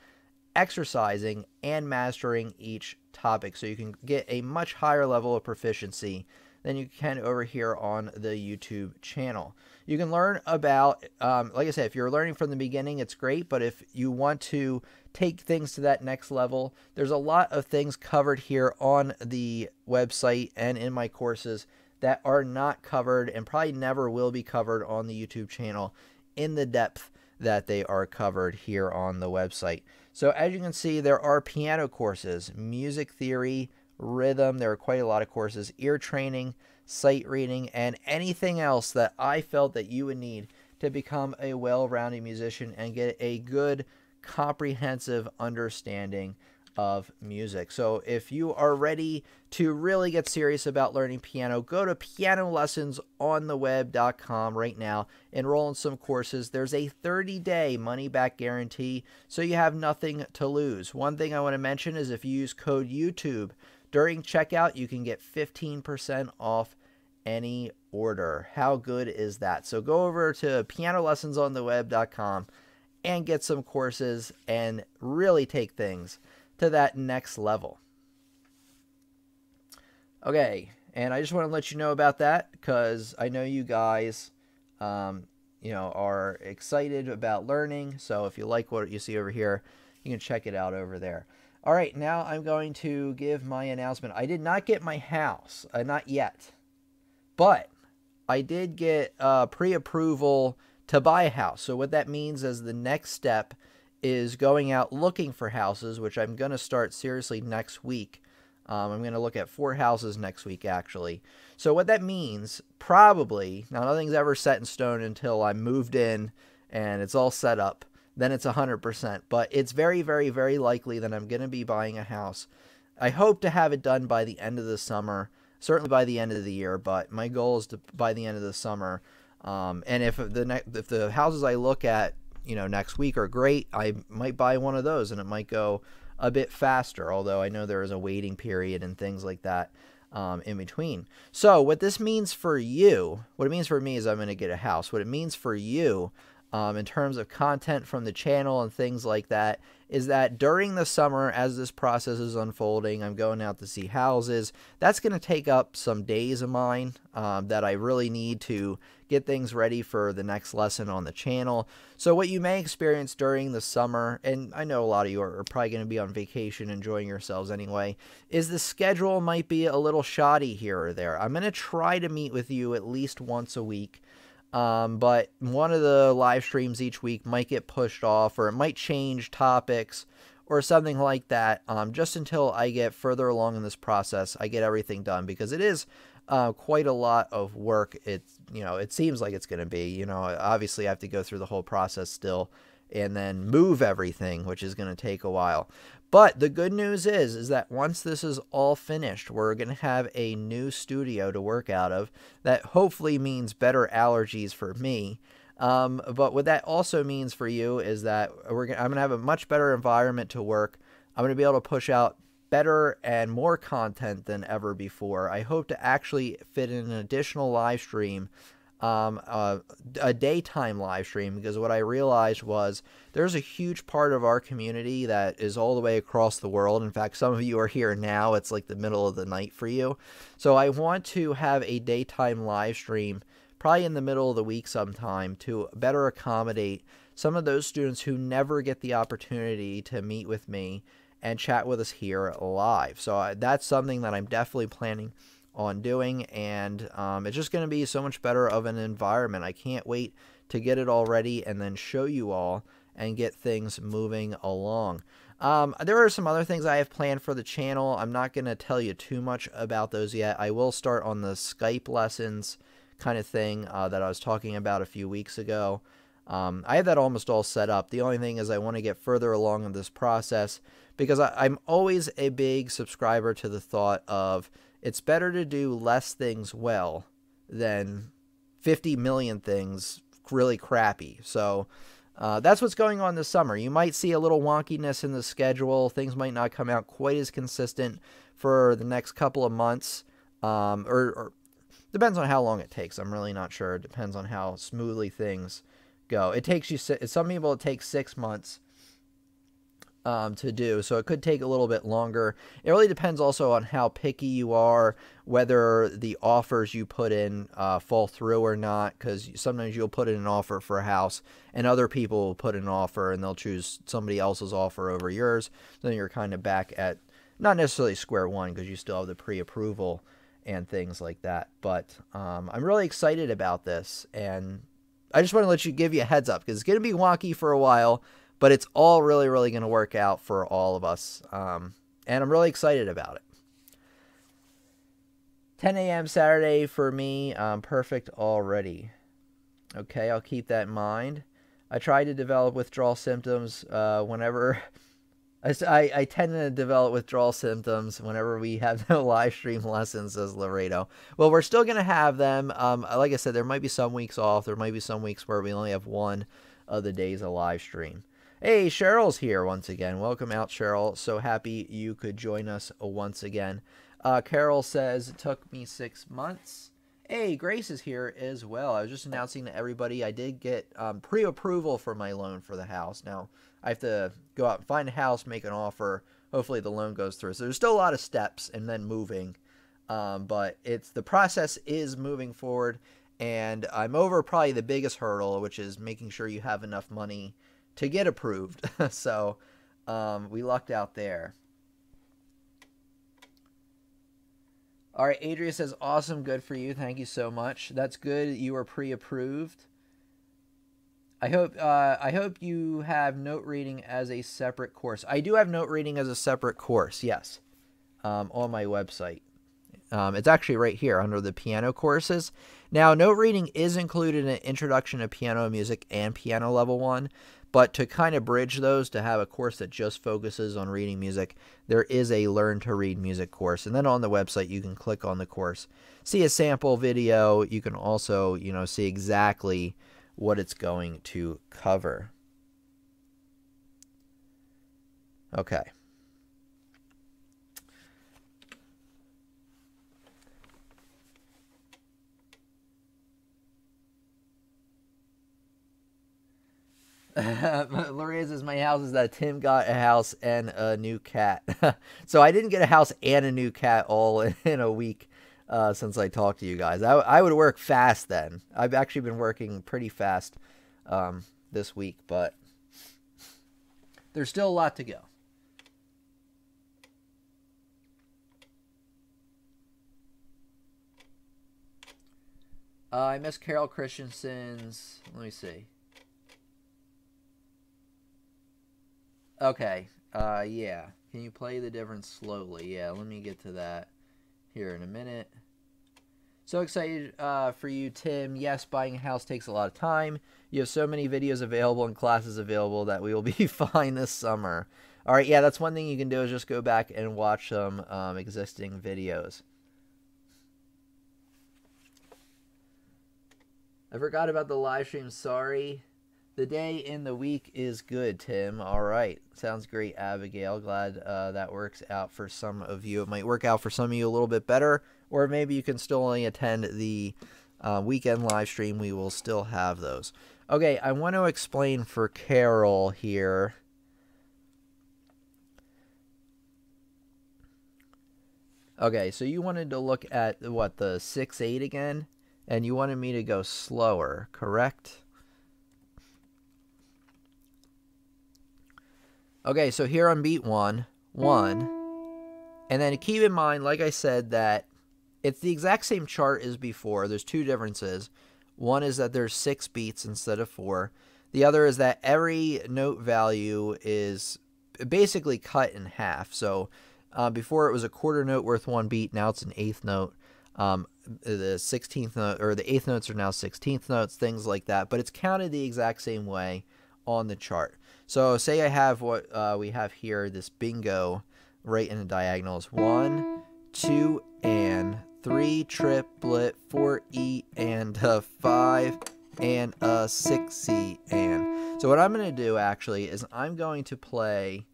exercising, and mastering each topic so you can get a much higher level of proficiency than you can over here on the YouTube channel. You can learn about, like I said, if you're learning from the beginning, it's great, but if you want to take things to that next level, there's a lot of things covered here on the website and in my courses that are not covered and probably never will be covered on the YouTube channel in the depth that they are covered here on the website. So as you can see, there are piano courses, music theory, rhythm, there are quite a lot of courses, ear training, sight reading, and anything else that I felt that you would need to become a well-rounded musician and get a good comprehensive understanding of music. So if you are ready to really get serious about learning piano, go to pianolessonsontheweb.com right now, enroll in some courses. There's a 30-day money-back guarantee, so you have nothing to lose. One thing I want to mention is if you use code YouTube during checkout, you can get 15% off any order. How good is that? So go over to pianolessonsontheweb.com and get some courses and really take things to that next level. Okay, and I just want to let you know about that because I know you guys are excited about learning. So if you like what you see over here, you can check it out over there. All right, now I'm going to give my announcement. I did not get my house, not yet, but I did get pre-approval to buy a house. So what that means is the next step is going out looking for houses, which I'm going to start seriously next week. I'm going to look at 4 houses next week, actually. So what that means, probably, now nothing's ever set in stone until I'm moved in and it's all set up, then it's 100%. But it's very, very, very likely that I'm going to be buying a house. I hope to have it done by the end of the summer, certainly by the end of the year, but my goal is to by the end of the summer. And if the houses I look at, next week are great, I might buy one of those and it might go a bit faster, although I know there is a waiting period and things like that in between. So what this means for you, what it means for me is I'm going to get a house. What it means for you in terms of content from the channel and things like that is that during the summer, as this process is unfolding, I'm going out to see houses. That's going to take up some days of mine that I really need to get things ready for the next lesson on the channel. So what you may experience during the summer, and I know a lot of you are probably going to be on vacation enjoying yourselves anyway, is the schedule might be a little shoddy here or there. I'm going to try to meet with you at least once a week. But one of the live streams each week might get pushed off, or it might change topics or something like that, just until I get further along in this process, I get everything done, because it is quite a lot of work. It seems like it's going to be, obviously I have to go through the whole process still and then move everything, which is going to take a while. But the good news is that once this is all finished, we're going to have a new studio to work out of. That hopefully means better allergies for me. But what that also means for you is that I'm going to have a much better environment to work. I'm going to be able to push out better and more content than ever before. I hope to actually fit in an additional live stream, a daytime live stream, because what I realized was there's a huge part of our community that is all the way across the world. In fact, some of you are here now. It's like the middle of the night for you. So I want to have a daytime live stream probably in the middle of the week sometime to better accommodate some of those students who never get the opportunity to meet with me and chat with us here live. So that's something that I'm definitely planning on doing, and it's just going to be so much better of an environment. I can't wait to get it all ready and then show you all and get things moving along. There are some other things I have planned for the channel. I'm not going to tell you too much about those yet. I will start on the Skype lessons kind of thing that I was talking about a few weeks ago. I have that almost all set up. The only thing is I want to get further along in this process, because I'm always a big subscriber to the thought of it's better to do less things well than 50 million things really crappy. So that's what's going on this summer. You might see a little wonkiness in the schedule. Things might not come out quite as consistent for the next couple of months, or depends on how long it takes. I'm really not sure. It depends on how smoothly things go. It takes you, some people it takes 6 months to do, so it could take a little bit longer. It really depends also on how picky you are, whether the offers you put in fall through or not, because sometimes you'll put in an offer for a house and other people will put in an offer and they'll choose somebody else's offer over yours. Then you're kind of back at not necessarily square one, because you still have the pre-approval and things like that. But I'm really excited about this, and I just want to give you a heads up, because it's going to be wonky for a while, but it's all really, really going to work out for all of us. And I'm really excited about it. 10 a.m. Saturday for me, perfect already. Okay, I'll keep that in mind. I try to develop withdrawal symptoms whenever... I tend to develop withdrawal symptoms whenever we have no live stream lessons, says Laredo. Well, we're still going to have them. Like I said, there might be some weeks off. There might be some weeks where we only have one of the days of live stream. Hey, Cheryl's here once again. Welcome out, Cheryl. So happy you could join us once again. Carol says, it took me 6 months. Hey, Grace is here as well. I was just announcing to everybody I did get pre-approval for my loan for the house. Now, I have to go out and find a house, make an offer. Hopefully the loan goes through. So there's still a lot of steps and then moving. But the process is moving forward. And I'm over probably the biggest hurdle, which is making sure you have enough money to get approved. So we lucked out there. All right, Adria says, awesome, good for you. Thank you so much. That's good. You were pre-approved. I hope you have note reading as a separate course. I do have note reading as a separate course, yes, on my website. It's actually right here under the piano courses. Now, note reading is included in Introduction to Piano Music and Piano Level 1, but to kind of bridge those, to have a course that just focuses on reading music, there is a Learn to Read Music course. And then on the website, you can click on the course, see a sample video. You can also, see exactly what it's going to cover. Okay. Lorena says, my house is that Tim got a house and a new cat. So I didn't get a house and a new cat all in a week since I talked to you guys. I would work fast then. I've actually been working pretty fast this week, but there's still a lot to go. I miss Carol Christensen's. Let me see. Okay, yeah. Can you play the difference slowly? Yeah, let me get to that here in a minute. So excited for you, Tim. Yes, buying a house takes a lot of time. You have so many videos available and classes available that we will be fine this summer. All right, yeah, that's one thing you can do is just go back and watch some existing videos. I forgot about the live stream, sorry. The day in the week is good, Tim. All right. Sounds great, Abigail. Glad that works out for some of you. It might work out for some of you a little bit better, or maybe you can still only attend the weekend live stream. We will still have those. Okay, I want to explain for Carol here. Okay, so you wanted to look at, what, the 6/8 again? And you wanted me to go slower, correct? Okay, so here on beat 1, 1, and then keep in mind, like I said, that it's the exact same chart as before. There's two differences. One is that there's 6 beats instead of 4. The other is that every note value is basically cut in half. So before it was a quarter note worth 1 beat, now it's an 1/8 note. The 16th note, or the 8th notes are now 16th notes, things like that. But it's counted the exact same way on the chart. So say I have what we have here, this bingo right in the diagonals. 1, 2, and 3, triplet, 4 E, and 5, and 6 E, and. So what I'm going to do actually is I'm going to play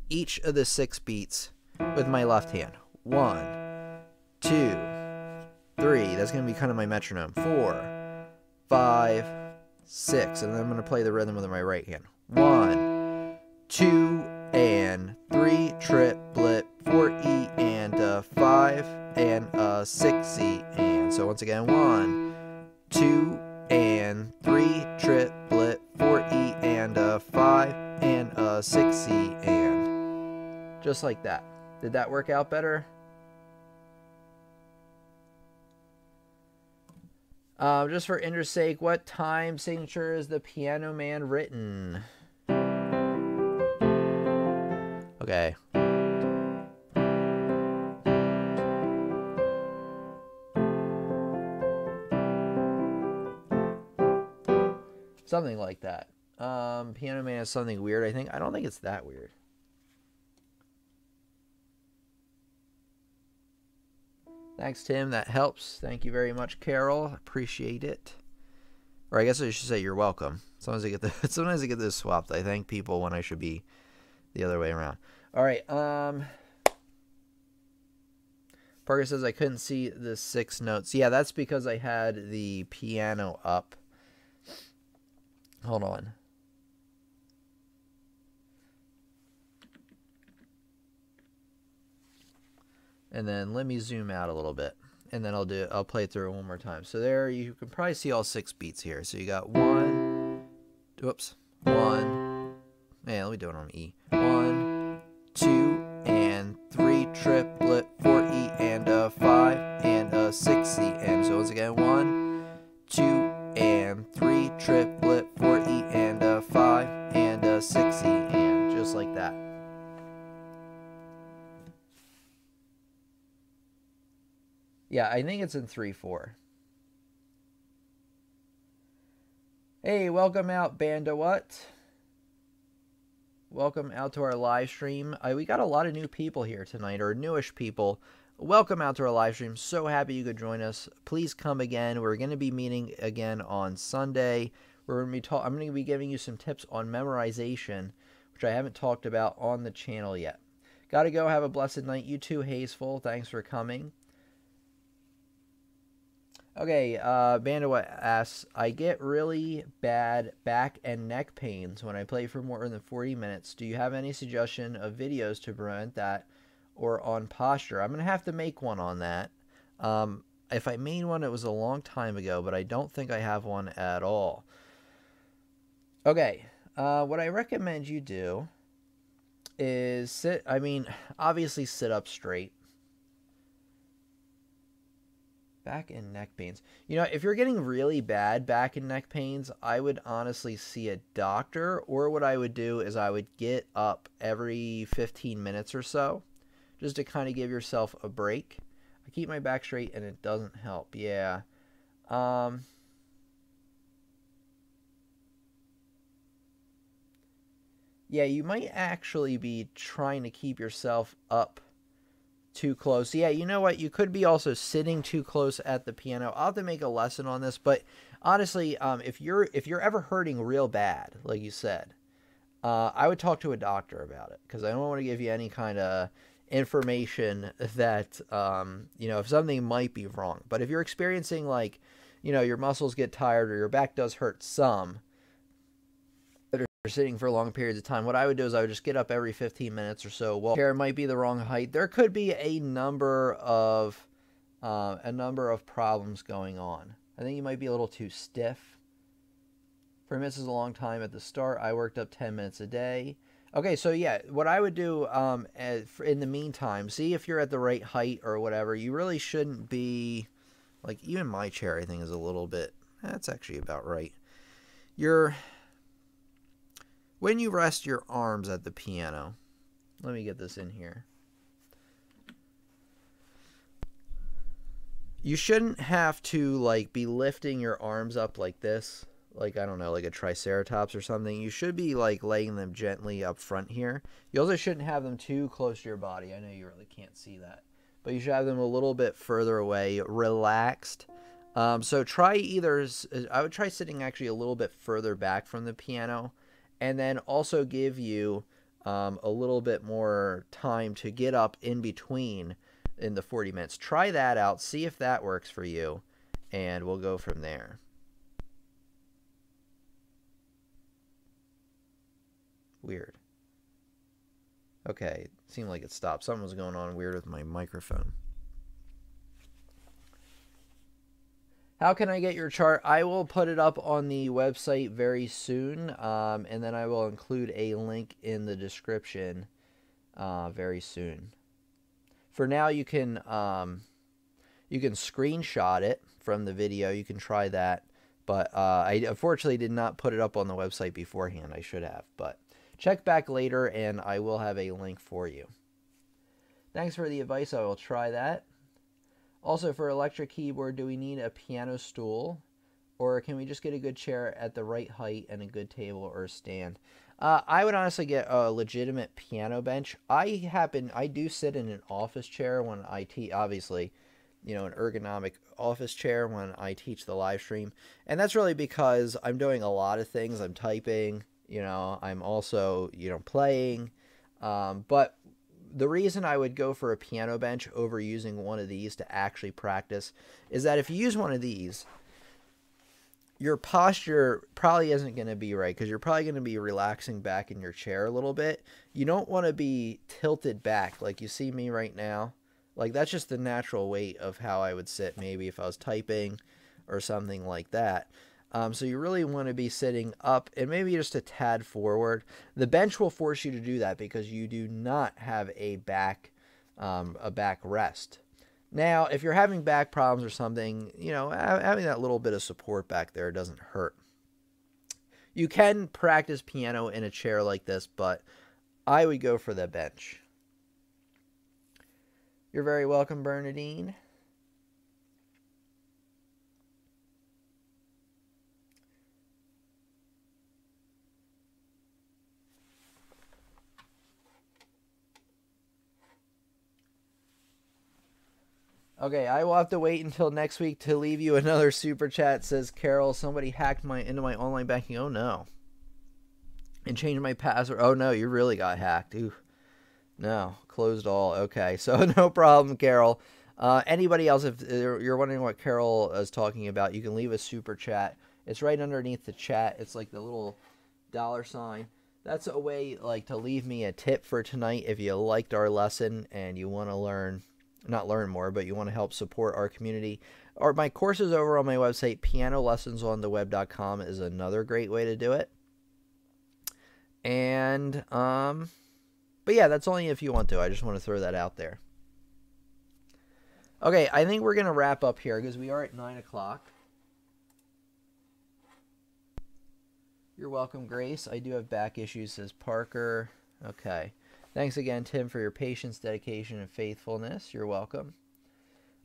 each of the 6 beats with my left hand. 1, 2, 3. That's going to be kind of my metronome. 4, 5, 6, and then I'm going to play the rhythm with my right hand. 1, 2, and 3, triplet, 4 E, and 5, and 6 E, and. So once again, 1, 2, and 3, triplet, 4 E, and 5, and 6 E, and. Just like that. Did that work out better? Just for interest's sake, what time signature is the Piano Man written? Okay. Something like that. Piano Man is something weird, I think. I don't think it's that weird. Thanks, Tim. That helps. Thank you very much, Carol. Appreciate it. Or I guess I should say you're welcome. Sometimes I get this swapped. I thank people when I should be the other way around. All right. Parker says I couldn't see the 6 notes. Yeah, that's because I had the piano up. Hold on. And then let me zoom out a little bit, and then I'll play it through one more time. So there, you can probably see all 6 beats here. So you got 1, whoops, 1, man, let me do it on E. 1, 2, and 3, triplet, 4 E, and 5, and 6 E, and. So once again, 1, 2, and and 3 triplet, 4 E and a 5 and a 6 E and just like that. Yeah, I think it's in 3/4. Hey, welcome out, Banda What? Welcome out to our live stream. We got a lot of new people here tonight, or newish people. Welcome out to our live stream. So happy you could join us. Please come again. We're going to be meeting again on Sunday. I'm going to be giving you some tips on memorization, which I haven't talked about on the channel yet. Got to go. Have a blessed night. You too, Hazeful. Thanks for coming. Okay, Bandawat asks, I get really bad back and neck pains when I play for more than 40 minutes. Do you have any suggestion of videos to prevent that or on posture? I'm going to have to make one on that. If I made one, it was a long time ago, but I don't think I have one at all. Okay, what I recommend you do is obviously sit up straight. Back and neck pains. You know, if you're getting really bad back and neck pains, I would honestly see a doctor, or what I would do is I would get up every 15 minutes or so just to kind of give yourself a break. I keep my back straight and it doesn't help. Yeah. Yeah, you might actually be trying to keep yourself up too close. Yeah, you know what? You could be also sitting too close at the piano. I'll have to make a lesson on this, but honestly, if you're ever hurting real bad, like you said, I would talk to a doctor about it, because I don't want to give you any kind of information that if something might be wrong. But if you're experiencing your muscles get tired or your back does hurt some, sitting for long periods of time, what I would do is I would just get up every 15 minutes or so. Well, chair might be the wrong height. There could be a number of problems going on. I think you might be a little too stiff. 4 minutes is a long time at the start. I worked up 10 minutes a day. Okay, so yeah, what I would do in the meantime, see if you're at the right height or whatever. You really shouldn't be, even my chair I think is a little bit, that's actually about right. When you rest your arms at the piano, let me get this in here. You shouldn't have to be lifting your arms up like this, I don't know, like a triceratops or something. You should be laying them gently up front here. You also shouldn't have them too close to your body. I know you really can't see that, but you should have them a little bit further away, relaxed. So I would try sitting actually a little bit further back from the piano. And then also give you a little bit more time to get up in between in the 40 minutes. Try that out. See if that works for you. And we'll go from there. Weird. Okay. Seemed like it stopped. Something was going on weird with my microphone. How can I get your chart? I will put it up on the website very soon, and then I will include a link in the description very soon. For now, you can screenshot it from the video. You can try that, but I unfortunately did not put it up on the website beforehand. I should have, but check back later, and I will have a link for you. Thanks for the advice. I will try that. Also, for electric keyboard, do we need a piano stool, or can we just get a good chair at the right height and a good table or stand? I would honestly get a legitimate piano bench. I do sit in an office chair when I teach, obviously, an ergonomic office chair when I teach the live stream. And that's really because I'm doing a lot of things. I'm typing, I'm also, playing, but the reason I would go for a piano bench over using one of these to actually practice is that if you use one of these, your posture probably isn't going to be right, because you're probably going to be relaxing back in your chair a little bit. You don't want to be tilted back like you see me right now. That's just the natural weight of how I would sit maybe if I was typing or something like that. So you really want to be sitting up and maybe just a tad forward. The bench will force you to do that because you do not have a back rest. Now, if you're having back problems or something, you know, having that little bit of support back there doesn't hurt. You can practice piano in a chair like this, but I would go for the bench. You're very welcome, Bernadine. Okay, I will have to wait until next week to leave you another super chat. Says Carol, somebody hacked into my online banking. Oh no. And changed my password. Oh no, you really got hacked. Ooh. No, closed all. Okay, so no problem, Carol. Anybody else, if you're wondering what Carol is talking about, you can leave a super chat. It's right underneath the chat. It's like the little $sign. That's a way like to leave me a tip for tonight if you liked our lesson and you want to not learn more, but you want to help support our community. Or my courses over on my website, pianolessonsontheweb.com, is another great way to do it. And but yeah, that's only if you want to. I just want to throw that out there. Okay, I think we're going to wrap up here because we are at 9 o'clock. You're welcome, Grace. I do have back issues, says Parker. Okay. Thanks again, Tim, for your patience, dedication, and faithfulness. You're welcome.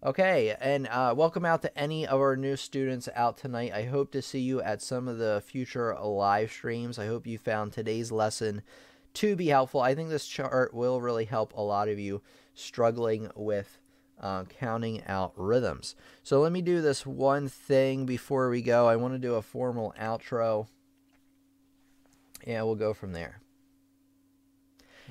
Okay, and welcome out to any of our new students out tonight. I hope to see you at some of the future live streams. I hope you found today's lesson to be helpful. I think this chart will really help a lot of you struggling with counting out rhythms. So let me do this one thing before we go. I want to do a formal outro. Yeah, we'll go from there.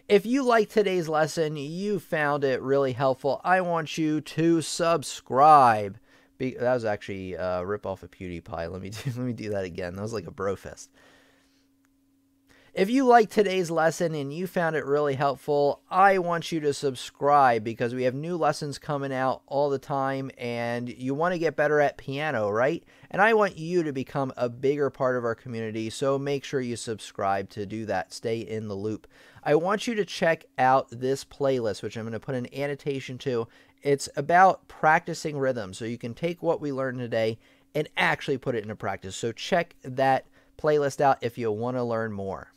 If you liked today's lesson, you found it really helpful, I want you to subscribe. That was actually a rip-off of PewDiePie. Let me do that again. That was like a bro fest. If you liked today's lesson and you found it really helpful, I want you to subscribe because we have new lessons coming out all the time and you want to get better at piano, right? And I want you to become a bigger part of our community, so make sure you subscribe to do that. Stay in the loop. I want you to check out this playlist, which I'm going to put an annotation to. It's about practicing rhythm, so you can take what we learned today and actually put it into practice. So check that playlist out if you want to learn more.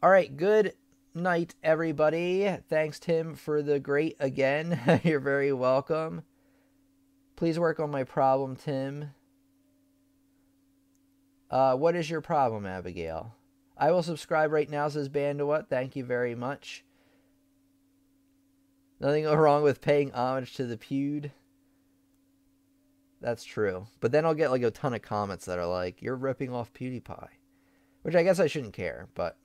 All right, good night, everybody. Thanks, Tim, for the great again. You're very welcome. Please work on my problem, Tim. What is your problem, Abigail? I will subscribe right now, says Bandawat. Thank you very much. Nothing wrong with paying homage to the Pewd. That's true. But then I'll get like a ton of comments that are like, you're ripping off PewDiePie. Which I guess I shouldn't care, but...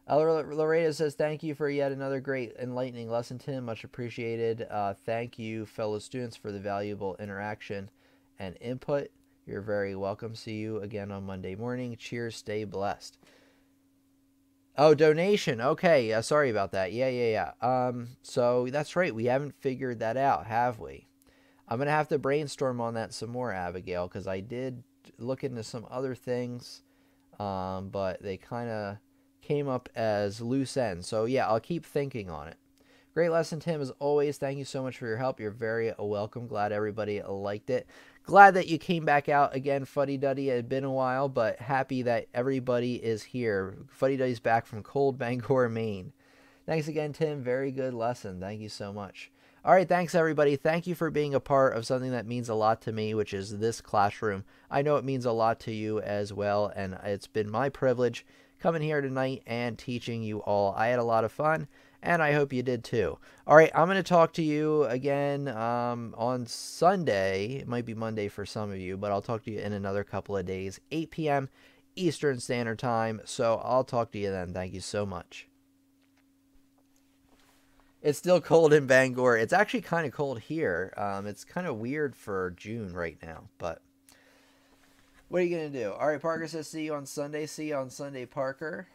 Loretta says, thank you for yet another great enlightening lesson, Tim. Much appreciated. Thank you, fellow students, for the valuable interaction and input. You're very welcome. See you again on Monday morning. Cheers. Stay blessed. Oh, donation. Okay. Sorry about that. Yeah. So that's right. We haven't figured that out, have we? I'm going to have to brainstorm on that some more, Abigail, because I did look into some other things, but they kind of came up as loose ends. So yeah, I'll keep thinking on it. Great lesson, Tim, as always. Thank you so much for your help. You're very welcome. Glad everybody liked it. Glad that you came back out again, Fuddy Duddy. It had been a while, but happy that everybody is here. Fuddy Duddy's back from cold Bangor, Maine. Thanks again, Tim. Very good lesson. Thank you so much. All right, thanks, everybody. Thank you for being a part of something that means a lot to me, which is this classroom. I know it means a lot to you as well, and it's been my privilege coming here tonight and teaching you all. I had a lot of fun, and I hope you did too. All right, I'm going to talk to you again on Sunday. It might be Monday for some of you, but I'll talk to you in another couple of days, 8 p.m. Eastern Standard Time. So I'll talk to you then. Thank you so much. It's still cold in Bangor. It's actually kind of cold here. It's kind of weird for June right now, but what are you going to do? All right, Parker says see you on Sunday. See you on Sunday, Parker.